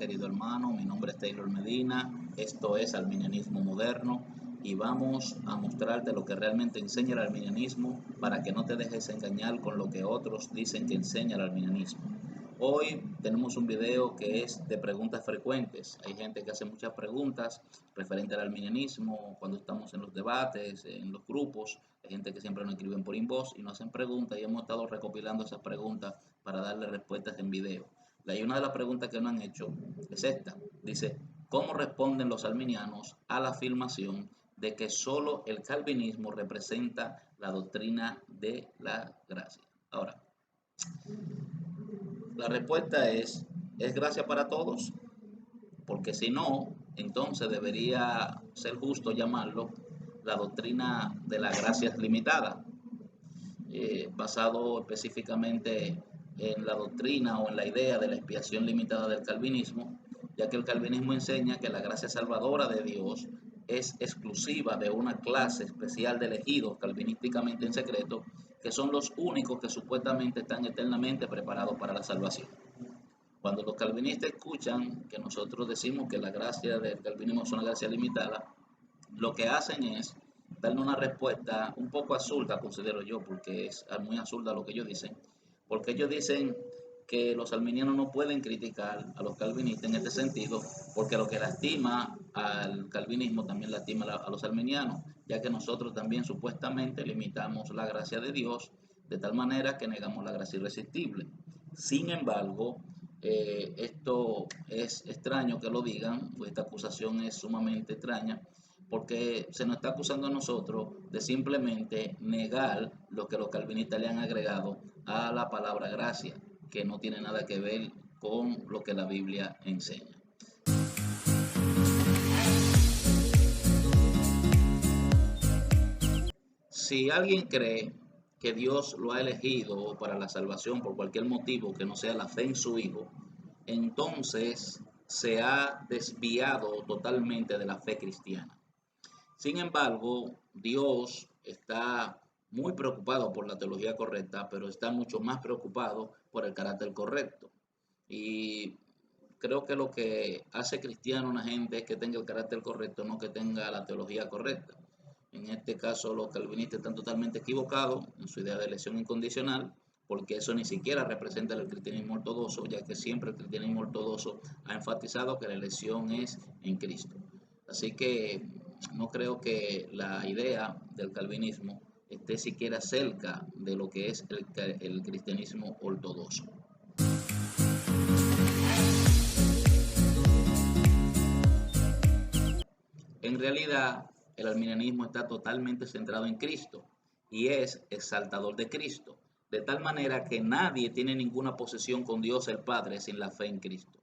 querido hermano. Mi nombre es Taylor Medina. Esto es Arminianismo Moderno y vamos a mostrarte lo que realmente enseña el arminianismo para que no te dejes engañar con lo que otros dicen que enseña el arminianismo. Hoy tenemos un video que es de preguntas frecuentes. Hay gente que hace muchas preguntas referente al arminianismo cuando estamos en los debates, en los grupos. Hay gente que siempre nos escriben por inbox y nos hacen preguntas y hemos estado recopilando esas preguntas para darle respuestas en video. Y una de las preguntas que nos han hecho es esta. Dice, ¿cómo responden los arminianos a la afirmación de que solo el calvinismo representa la doctrina de la gracia? Ahora, la respuesta es gracia para todos, porque si no, entonces debería ser justo llamarlo la doctrina de la gracia limitada, basado específicamente en la doctrina o en la idea de la expiación limitada del calvinismo, ya que el calvinismo enseña que la gracia salvadora de Dios es exclusiva de una clase especial de elegidos calvinísticamente en secreto, que son los únicos que supuestamente están eternamente preparados para la salvación. Cuando los calvinistas escuchan que nosotros decimos que la gracia del calvinismo es una gracia limitada, lo que hacen es darle una respuesta un poco absurda, considero yo, porque es muy absurda lo que ellos dicen, porque ellos dicen que los arminianos no pueden criticar a los calvinistas en este sentido, porque lo que lastima al calvinismo también lastima a los arminianos, ya que nosotros también supuestamente limitamos la gracia de Dios de tal manera que negamos la gracia irresistible. Sin embargo, esto es extraño que lo digan, pues esta acusación es sumamente extraña, porque se nos está acusando a nosotros de simplemente negar lo que los calvinistas le han agregado a la palabra gracia, que no tiene nada que ver con lo que la Biblia enseña. Si alguien cree que Dios lo ha elegido para la salvación por cualquier motivo que no sea la fe en su Hijo, entonces se ha desviado totalmente de la fe cristiana. Sin embargo, Dios está muy preocupado por la teología correcta, pero está mucho más preocupado por el carácter correcto. Y creo que lo que hace cristiano a una gente es que tenga el carácter correcto, no que tenga la teología correcta. En este caso, los calvinistas están totalmente equivocados en su idea de elección incondicional, porque eso ni siquiera representa el cristianismo ortodoxo, ya que siempre el cristianismo ortodoxo ha enfatizado que la elección es en Cristo. Así que no creo que la idea del calvinismo esté siquiera cerca de lo que es el cristianismo ortodoxo. En realidad, el arminianismo está totalmente centrado en Cristo y es exaltador de Cristo, de tal manera que nadie tiene ninguna posesión con Dios el Padre sin la fe en Cristo,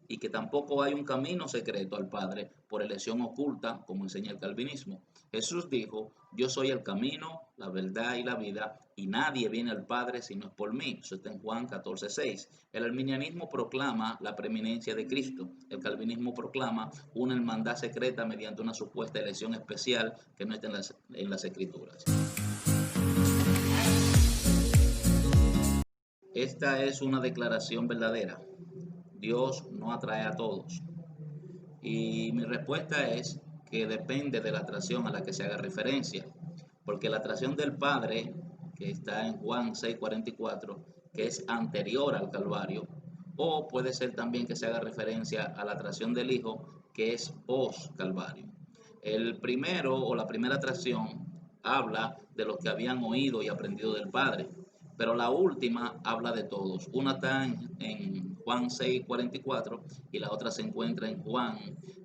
y que tampoco hay un camino secreto al Padre por elección oculta, como enseña el calvinismo. Jesús dijo, yo soy el camino, la verdad y la vida, y nadie viene al Padre si no es por mí. Eso está en Juan 14:6. El arminianismo proclama la preeminencia de Cristo. El calvinismo proclama una hermandad secreta mediante una supuesta elección especial que no está en las Escrituras. Esta es una declaración verdadera. Dios no atrae a todos. Y mi respuesta es que depende de la atracción a la que se haga referencia, porque la atracción del Padre, que está en Juan 6:44, que es anterior al Calvario, o puede ser también que se haga referencia a la atracción del Hijo, que es post-Calvario. El primero o la primera atracción habla de los que habían oído y aprendido del Padre, pero la última habla de todos. Una está en Juan 6:44 y la otra se encuentra en Juan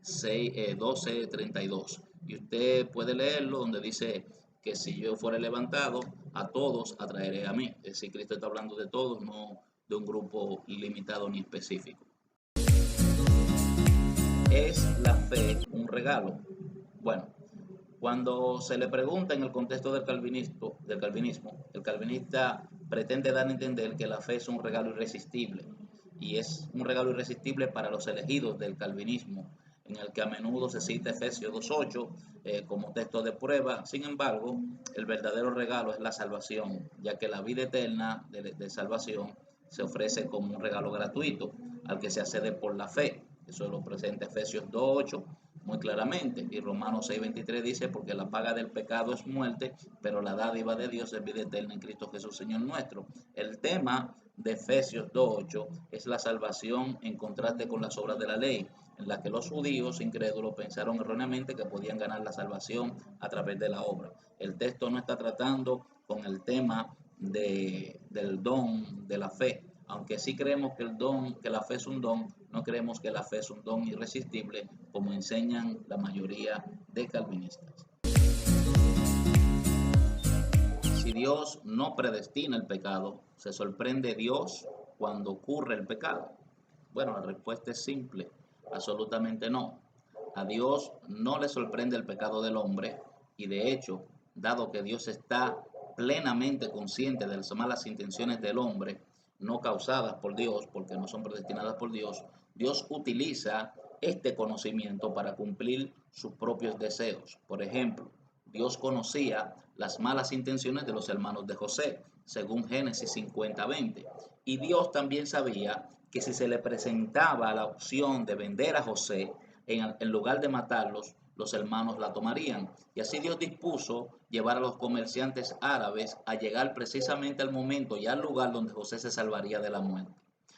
12:32. Y usted puede leerlo donde dice que si yo fuera levantado, a todos atraeré a mí. Es decir, Cristo está hablando de todos, no de un grupo limitado ni específico. ¿Es la fe un regalo? Bueno, cuando se le pregunta en el contexto del calvinismo, el calvinista pretende dar a entender que la fe es un regalo irresistible, y es un regalo irresistible para los elegidos del calvinismo, en el que a menudo se cita Efesios 2:8 como texto de prueba. Sin embargo, el verdadero regalo es la salvación, ya que la vida eterna de salvación se ofrece como un regalo gratuito al que se accede por la fe. Eso lo presenta Efesios 2:8 muy claramente. Y Romanos 6:23 dice, porque la paga del pecado es muerte, pero la dádiva de Dios es vida eterna en Cristo Jesús, Señor nuestro. El tema de Efesios 2:8 es la salvación en contraste con las obras de la ley, en la que los judíos incrédulos pensaron erróneamente que podían ganar la salvación a través de la obra. El texto no está tratando con el tema del don de la fe, aunque sí creemos que la fe es un don, no creemos que la fe es un don irresistible, como enseñan la mayoría de calvinistas. Si Dios no predestina el pecado, ¿se sorprende Dios cuando ocurre el pecado? Bueno, la respuesta es simple, absolutamente no. A Dios no le sorprende el pecado del hombre y de hecho, dado que Dios está plenamente consciente de las malas intenciones del hombre, no causadas por Dios, porque no son predestinadas por Dios, Dios utiliza este conocimiento para cumplir sus propios deseos. Por ejemplo, Dios conocía las malas intenciones de los hermanos de José, según Génesis 50:20. Y Dios también sabía que si se le presentaba la opción de vender a José en lugar de matarlos, los hermanos la tomarían. Y así Dios dispuso llevar a los comerciantes árabes a llegar precisamente al momento y al lugar donde José se salvaría de la muerte.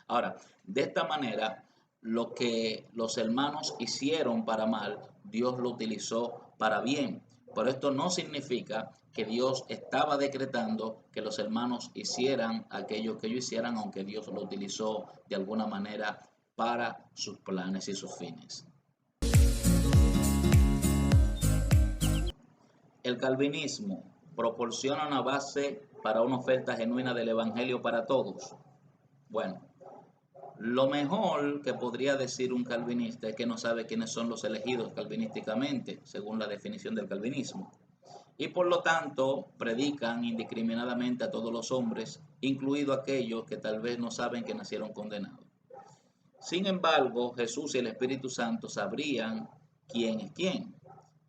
Ahora, de esta manera, lo que los hermanos hicieron para mal, Dios lo utilizó para bien. Pero esto no significa que Dios estaba decretando que los hermanos hicieran aquello que ellos hicieran, aunque Dios lo utilizó de alguna manera para sus planes y sus fines. El calvinismo proporciona una base para una oferta genuina del Evangelio para todos. Bueno, lo mejor que podría decir un calvinista es que no sabe quiénes son los elegidos calvinísticamente, según la definición del calvinismo. Y por lo tanto predican indiscriminadamente a todos los hombres, incluidos aquellos que tal vez no saben que nacieron condenados. Sin embargo, Jesús y el Espíritu Santo sabrían quién es quién.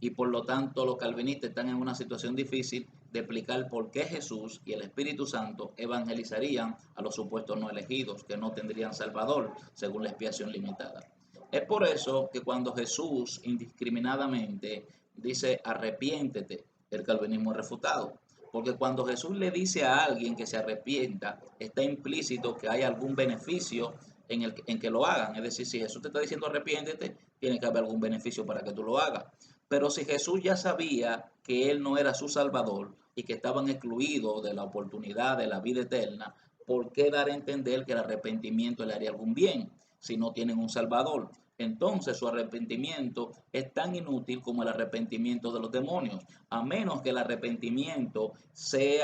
Y por lo tanto los calvinistas están en una situación difícil de explicar por qué Jesús y el Espíritu Santo evangelizarían a los supuestos no elegidos, que no tendrían Salvador, según la expiación limitada. Es por eso que cuando Jesús indiscriminadamente dice arrepiéntete, el calvinismo es refutado. Porque cuando Jesús le dice a alguien que se arrepienta, está implícito que hay algún beneficio en que lo hagan. Es decir, si Jesús te está diciendo arrepiéntete, tiene que haber algún beneficio para que tú lo hagas. Pero si Jesús ya sabía que Él no era su Salvador y que estaban excluidos de la oportunidad de la vida eterna, ¿por qué dar a entender que el arrepentimiento le haría algún bien si no tienen un Salvador? Entonces su arrepentimiento es tan inútil como el arrepentimiento de los demonios, a menos que el arrepentimiento se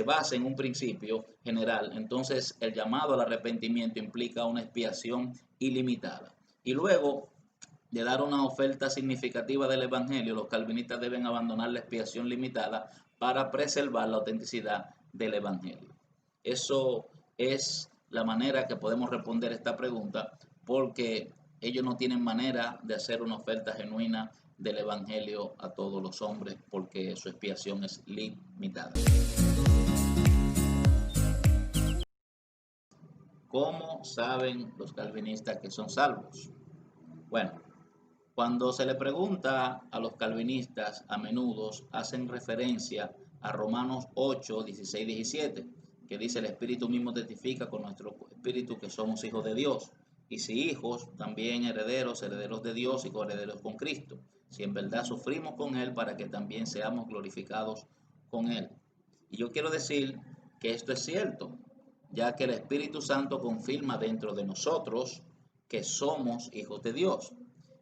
base en un principio general. Entonces el llamado al arrepentimiento implica una expiación ilimitada. Y luego de dar una oferta significativa del Evangelio, los calvinistas deben abandonar la expiación limitada para preservar la autenticidad del Evangelio. Eso es la manera que podemos responder esta pregunta, porque ellos no tienen manera de hacer una oferta genuina del Evangelio a todos los hombres, porque su expiación es limitada. ¿Cómo saben los calvinistas que son salvos? Bueno, cuando se le pregunta a los calvinistas, a menudo hacen referencia a Romanos 8, 16, 17, que dice: el Espíritu mismo testifica con nuestro espíritu que somos hijos de Dios. Y si hijos, también herederos, herederos de Dios y coherederos con Cristo. Si en verdad sufrimos con Él, para que también seamos glorificados con Él. Y yo quiero decir que esto es cierto, ya que el Espíritu Santo confirma dentro de nosotros que somos hijos de Dios.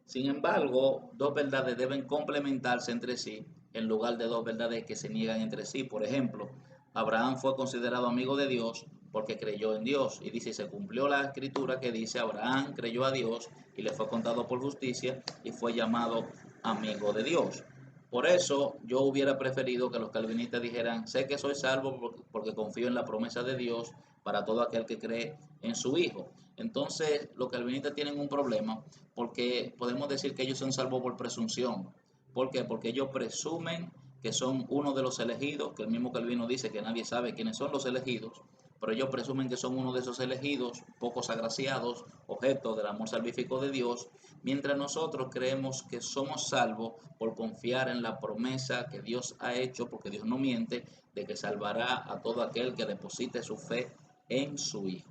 Sin embargo, dos verdades deben complementarse entre sí en lugar de dos verdades que se niegan entre sí. Por ejemplo, Abraham fue considerado amigo de Dios porque creyó en Dios. Y dice, se cumplió la escritura que dice, Abraham creyó a Dios y le fue contado por justicia y fue llamado amigo de Dios. Por eso yo hubiera preferido que los calvinistas dijeran, sé que soy salvo porque confío en la promesa de Dios para todo aquel que cree en su Hijo. Entonces los calvinistas tienen un problema porque podemos decir que ellos son salvos por presunción. ¿Por qué? Porque ellos presumen que son uno de los elegidos, que el mismo Calvino dice que nadie sabe quiénes son los elegidos, pero ellos presumen que son uno de esos elegidos, pocos agraciados, objeto del amor salvífico de Dios, mientras nosotros creemos que somos salvos por confiar en la promesa que Dios ha hecho, porque Dios no miente, de que salvará a todo aquel que deposite su fe en su Hijo.